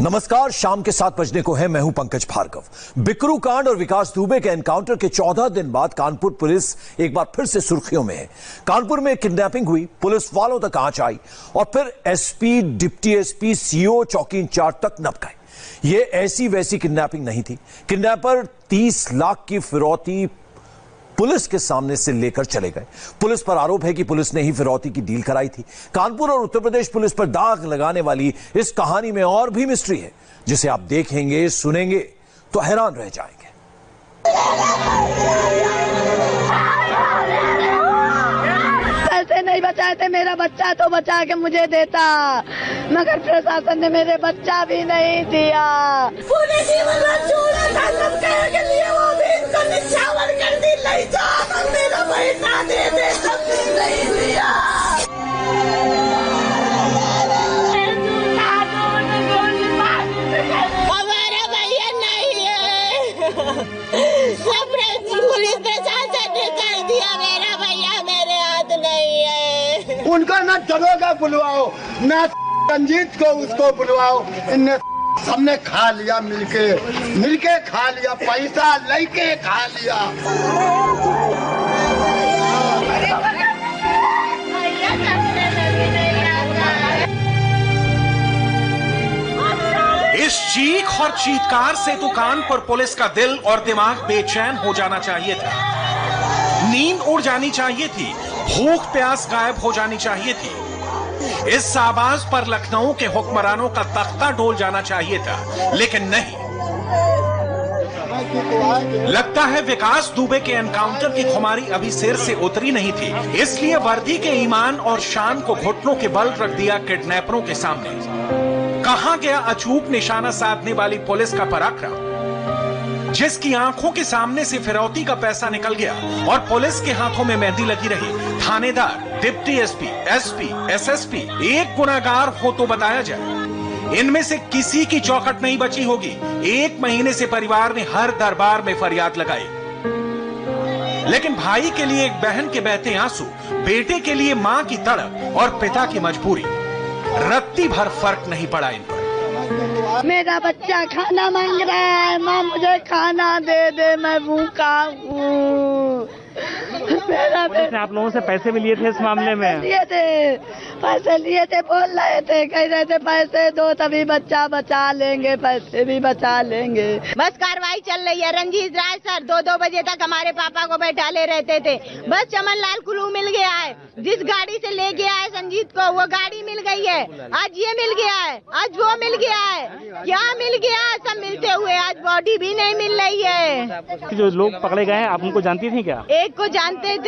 नमस्कार, शाम के 7 बजने को है। मैं हूं पंकज भार्गव। बिकरू कांड और विकास दुबे के एनकाउंटर के 14 दिन बाद कानपुर पुलिस एक बार फिर से सुर्खियों में है। कानपुर में किडनैपिंग हुई, पुलिस वालों तक आंच आई और फिर एसपी, डिप्टी एसपी, सीओ, चौकी इंचार्ज तक नप गए। ये ऐसी वैसी किडनैपिंग नहीं थी। किडनैपर 30 लाख की फिरौती पुलिस के सामने से लेकर चले गए। पुलिस पर आरोप है कि पुलिस ने ही फिरौती की डील कराई थी। कानपुर और उत्तर प्रदेश पुलिस पर दाग लगाने वाली इस कहानी में और भी मिस्ट्री है, जिसे आप देखेंगे, सुनेंगे तो हैरान रह जाएंगे। पैसे नहीं बचाए थे, मेरा बच्चा तो बचा के मुझे देता, मगर प्रशासन ने मेरे बच्चा भी नहीं दिया। पूरे जीवन में छोड़ा था सबके लिए, वो भी इनको निछावर कर दी। नहीं था मेरा पैसा दे दे, तब भी नहीं दिया। हमारा भैया नहीं है, पुलिस प्रशासन ने कर दिया। मेरा भैया मेरे हाथ नहीं है। उनका ना दरोगा बुलवाओ, ना रंजीत को उसको बुलवाओ। इनने सबने खा लिया, मिलके खा लिया, पैसा लेके खा लिया। इस चीख और चीत्कार से तो कानपुर पुलिस का दिल और दिमाग बेचैन हो जाना चाहिए था। नींद उड़ जानी चाहिए थी, भूख प्यास गायब हो जानी चाहिए थी। इस आवाज पर लखनऊ के हुक्मरानों का तख्ता डोल जाना चाहिए था, लेकिन नहीं। लगता है विकास दुबे के एनकाउंटर की खुमारी अभी सिर से उतरी नहीं थी, इसलिए वर्दी के ईमान और शान को घुटनों के बल रख दिया किडनैपरों के सामने। कहां गया अचूक निशाना साधने वाली पुलिस का पराक्रम, जिसकी आंखों के सामने से फिरौती का पैसा निकल गया और पुलिस के हाथों में मेहंदी लगी रही। थानेदार, डिप्टी एसपी, एसपी, एसएसपी एक गुनाहगार हो तो बताया जाए। इनमें से किसी की चौखट नहीं बची होगी। 1 महीने से परिवार ने हर दरबार में फरियाद लगाई, लेकिन भाई के लिए एक बहन के बहते आंसू, बेटे के लिए मां की तड़प और पिता की मजबूरी, रत्ती भर फर्क नहीं पड़ा इन पर। मेरा बच्चा खाना मांग रहा है, माँ मुझे खाना दे दे, मैं भूखा हूँ। पुलिस ने आप लोगों से पैसे भी लिए थे इस मामले में? पैसे लिए थे, बोल रहे थे, कह रहे थे पैसे दो तभी बच्चा बचा लेंगे, पैसे भी बचा लेंगे। बस कार्रवाई चल रही है। रंजीत राय सर 2-2 बजे तक हमारे पापा को बैठाले रहते थे। बस चमन लाल कुल्लू मिल गया है, जिस गाड़ी से ले गया है संजीत को, वो गाड़ी मिल गई है। आज ये मिल गया है, आज वो मिल गया है, क्या मिल गया, सब मिलते हुए आज बॉडी भी नहीं मिल रही है। जो लोग पकड़े गए हैं, आप उनको जानती थी क्या? एक को जानते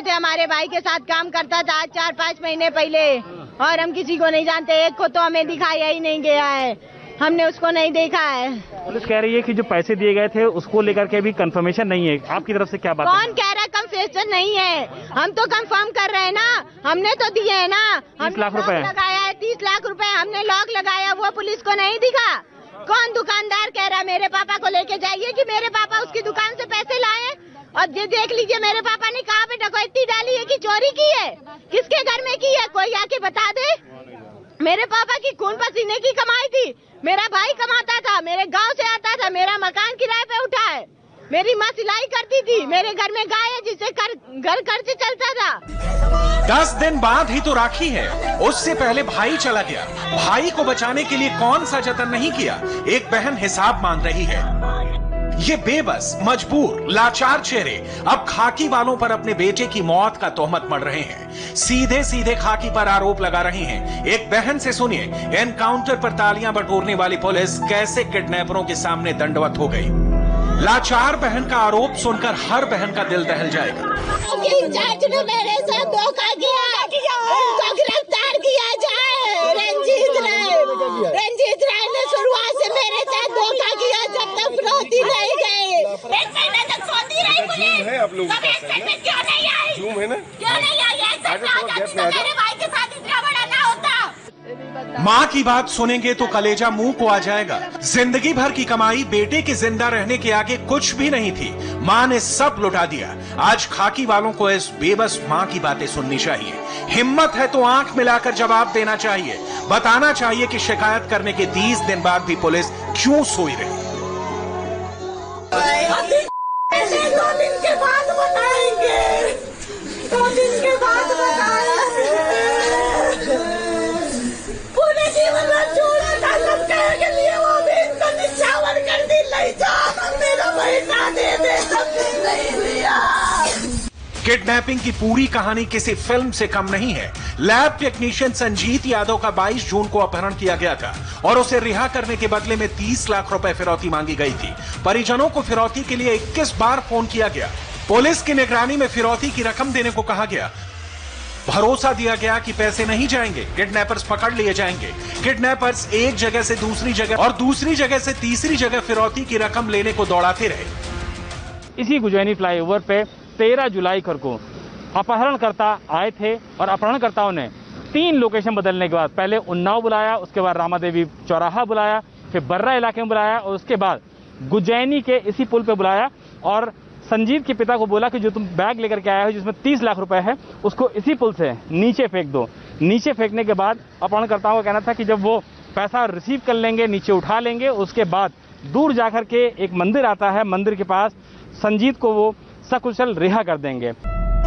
थे, हमारे भाई के साथ काम करता था आज 4-5 महीने पहले, और हम किसी को नहीं जानते। एक को तो हमें दिखाया ही नहीं गया है, हमने उसको नहीं देखा है। पुलिस कह रही है कि जो पैसे दिए गए थे उसको लेकर के भी कंफर्मेशन नहीं है। आपकी तरफ से क्या बात है? कौन कह रहा है कंफर्मेशन नहीं है? हम तो कंफर्म कर रहे हैं ना, हमने तो दिए है ना। 30 लाख रुपए लगाया है, 30 लाख रुपए हमने लॉक लगाया, वो पुलिस को नहीं दिखा। कौन दुकानदार कह रहा है मेरे पापा को लेके जाइए कि मेरे पापा उसकी दुकान से पैसे लाए? और ये देख लीजिए मेरे पापा ने कहाँ पे डकैती डाली है कि चोरी की है, किसके घर में की है, कोई आके बता दे। मेरे पापा की खून पसीने की कमाई थी, मेरा भाई कमाता था, मेरे गांव से आता था, मेरा मकान किराए पे उठा है, मेरी माँ सिलाई करती थी, मेरे घर में गाय है जिससे घर खर्च चलता था। 10 दिन बाद ही तो राखी है, उससे पहले भाई चला गया। भाई को बचाने के लिए कौन सा जतन नहीं किया। एक बहन हिसाब मांग रही है। ये बेबस, मजबूर, लाचार चेहरे अब खाकी वालों पर अपने बेटे की मौत का तोहमत मढ़ रहे हैं। सीधे सीधे खाकी पर आरोप लगा रहे हैं। एक बहन से सुनिए, एनकाउंटर पर तालियां बटोरने वाली पुलिस कैसे किडनैपरों के सामने दंडवत हो गई। लाचार बहन का आरोप सुनकर हर बहन का दिल दहल जाएगा। इंचार्ज ने मेरे साथ धोखा किया, उनको गिरफ्तार किया जाए। रंजीत राय ने शुरुआत से मेरे साथ धोखा किया, जब तक फिरौती नहीं गई। 1 महीने तक सोती रही पुलिस, तब 1 सेकंड क्यों नहीं आई? क्यों नहीं आई? मेरे भाई के साथ इतना बड़ा ना होता। माँ की बात सुनेंगे तो कलेजा मुंह को आ जाएगा। जिंदगी भर की कमाई बेटे के जिंदा रहने के आगे कुछ भी नहीं थी। माँ ने सब लुटा दिया। आज खाकी वालों को इस बेबस माँ की बातें सुननी चाहिए। हिम्मत है तो आंख मिलाकर जवाब देना चाहिए। बताना चाहिए कि शिकायत करने के 30 दिन बाद भी पुलिस क्यों सोई रही। 2 दिन के बाद बताएंगे, 2 दिन के बाद बताएंगे। पूरे जीवन में छोड़ा था सबके के लिए, वो भी इनको निछावर कर दी। नहीं जा मेरा पैसा दे दे, सबने नहीं दिया। किडनैपिंग की पूरी कहानी किसी फिल्म से कम नहीं है। लैब टेक्नीशियन संजीत यादव का 22 जून को अपहरण किया गया था और उसे रिहा करने के बदले में 30 लाख रुपए फिरौती मांगी गई थी। परिजनों को फिरौती के लिए 21 बार फोन किया गया। पुलिस की निगरानी में फिरौती की रकम देने को कहा गया। भरोसा दिया गया कि पैसे नहीं जाएंगे, किडनैपर्स पकड़ लिए जाएंगे। किडनैपर्स एक जगह से दूसरी जगह और दूसरी जगह से तीसरी जगह फिरौती की रकम लेने को दौड़ाते रहे। इसी गुजैनी फ्लाईओवर पे 13 जुलाई को अपहरणकर्ता आए थे और अपहरणकर्ताओं ने 3 लोकेशन बदलने के बाद पहले उन्नाव बुलाया, उसके बाद रामादेवी चौराहा बुलाया, फिर बर्रा इलाके में बुलाया और उसके बाद गुजैनी के इसी पुल पे बुलाया और संजीत के पिता को बोला कि जो तुम बैग लेकर के आए हो जिसमें 30 लाख रुपए है उसको इसी पुल से नीचे फेंक दो। नीचे फेंकने के बाद अपहरणकर्ताओं का कहना था कि जब वो पैसा रिसीव कर लेंगे, नीचे उठा लेंगे, उसके बाद दूर जाकर के एक मंदिर आता है, मंदिर के पास संजीत को वो सकुशल रिहा कर देंगे।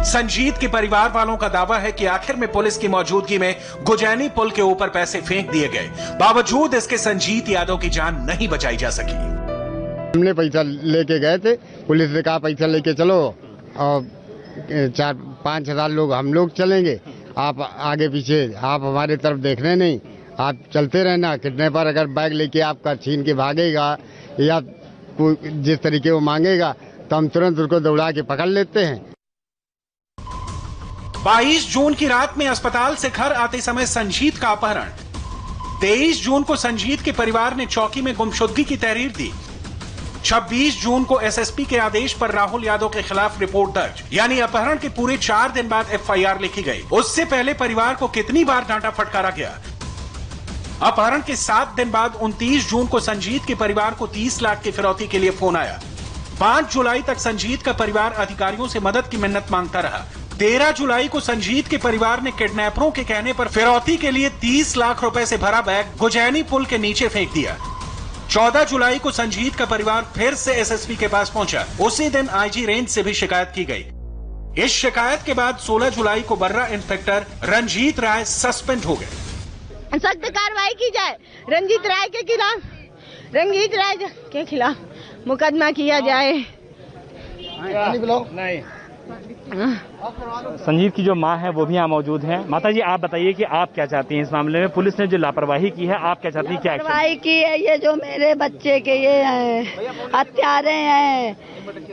संजीत के परिवार वालों का दावा है कि आखिर में पुलिस की मौजूदगी में गुजैनी पुल के ऊपर पैसे फेंक दिए गए। बावजूद इसके संजीत यादव की जान नहीं बचाई जा सकी। हमने पैसा लेके गए थे, पुलिस ने कहा पैसा लेके चलो और 4-5 हजार लोग हम लोग चलेंगे, आप आगे पीछे, आप हमारे तरफ देखने नहीं, आप चलते रहना। किडनैपर अगर बैग लेके आपका छीन के भागेगा या कोई जिस तरीके वो मांगेगा तो हम तुरंत उसको दौड़ा के पकड़ लेते हैं। 22 जून की रात में अस्पताल से घर आते समय संजीत का अपहरण। 23 जून को संजीत के परिवार ने चौकी में गुमशुदगी की तहरीर दी। 26 जून को एसएसपी के आदेश पर राहुल यादव के खिलाफ रिपोर्ट दर्ज, यानी अपहरण के पूरे 4 दिन बाद एफआईआर लिखी गई। उससे पहले परिवार को कितनी बार डांटा फटकारा गया। अपहरण के 7 दिन बाद 29 जून को संजीत के परिवार को 30 लाख की फिरौती के लिए फोन आया। 5 जुलाई तक संजीत का परिवार अधिकारियों से मदद की मिन्नत मांगता रहा। 13 जुलाई को संजीत के परिवार ने किडनैपरों के कहने पर फिरौती के लिए 30 लाख रुपए से भरा बैग गुजैनी पुल के नीचे फेंक दिया। 14 जुलाई को संजीत का परिवार फिर से एसएसपी के पास पहुंचा। उसी दिन आईजी रेंज से भी शिकायत की गई। इस शिकायत के बाद 16 जुलाई को बर्रा इंस्पेक्टर रंजीत राय सस्पेंड हो गए। सख्त कार्रवाई की जाए। रंजीत राय के खिलाफ मुकदमा किया जाए। नहीं। संजीत की जो माँ है वो भी यहाँ मौजूद है। माता जी, आप बताइए कि आप क्या चाहती हैं इस मामले में? पुलिस ने जो लापरवाही की है, आप क्या चाहती हैं? क्या लापरवाही की है? ये जो मेरे बच्चे के ये हत्यारे हैं,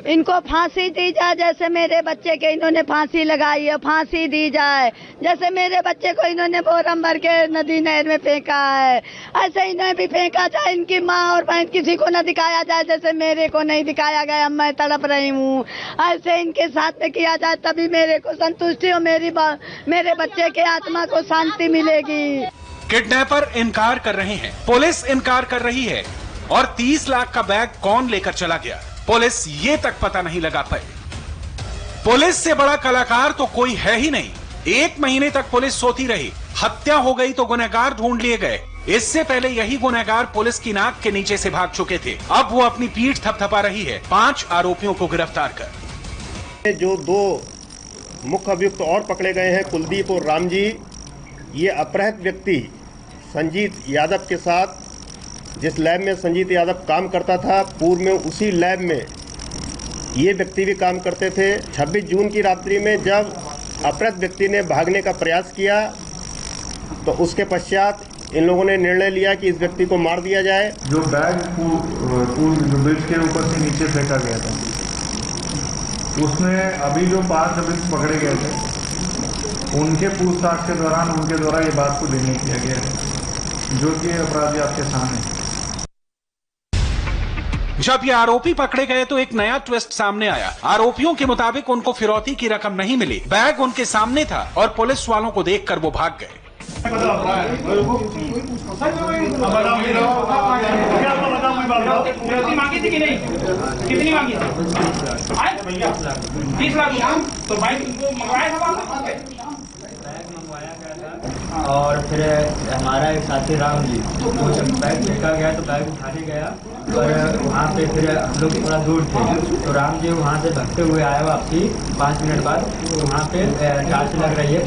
इनको फांसी दी जाए। जैसे मेरे बच्चे के इन्होंने फांसी लगाई है, फांसी दी जाए। जैसे मेरे बच्चे को इन्होंने बोरम भर के नदी नहर में फेंका है, ऐसे इन्हें भी फेंका जाए। इनकी माँ और बहन किसी को न दिखाया जाए, जैसे मेरे को नहीं दिखाया गया, मैं तड़प रही हूँ। ऐसे इनके साथ में किया जाए, तभी मेरे को संतुष्टि और मेरे बच्चे के आत्मा को शांति मिलेगी। किडनैपर इनकार कर रहे हैं, पुलिस इनकार कर रही है और 30 लाख का बैग कौन लेकर चला गया, पुलिस ये तक पता नहीं लगा पाई। पुलिस से बड़ा कलाकार तो कोई है ही नहीं। 1 महीने तक पुलिस सोती रही। हत्या हो गई तो गुनहगार ढूंढ लिए गए। इससे पहले यही गुनहगार पुलिस की नाक के नीचे से भाग चुके थे। अब वो अपनी पीठ थपथपा रही है 5 आरोपियों को गिरफ्तार कर। जो 2 मुख्य अभियुक्त और पकड़े गए हैं, कुलदीप और राम जी, ये अपहृत व्यक्ति संजीत यादव के साथ जिस लैब में संजीत यादव काम करता था, पूर्व में उसी लैब में ये व्यक्ति भी काम करते थे। 26 जून की रात्रि में जब अपहृत व्यक्ति ने भागने का प्रयास किया तो उसके पश्चात इन लोगों ने निर्णय लिया कि इस व्यक्ति को मार दिया जाए। जो बैग ब्रिज के ऊपर से नीचे फेंका गया था, उसमें अभी जो 5 अभियुक्त पकड़े गए थे, उनके पूछताछ के दौरान उनके द्वारा ये बात को डिनाई किया गया है, जो कि अपराधी आपके सामने। जब ये आरोपी पकड़े गए तो एक नया ट्विस्ट सामने आया। आरोपियों के मुताबिक उनको फिरौती की रकम नहीं मिली, बैग उनके सामने था और पुलिस वालों को देखकर वो भाग गए। मांगी थी कि नहीं? कितनी मांगी थी? 30 लाख तो बाइक मंगवाया था आपने? मंगवाया गया था और फिर हमारा एक साथी राम जी वो जब बैग फेंका गया तो बैग उठाने गया, पर वहाँ पे फिर हम लोग थोड़ा दूर थे तो राम जी वहाँ से भागते हुए आए वापसी 5 मिनट बाद। तो वहाँ पे जांच लग रही है।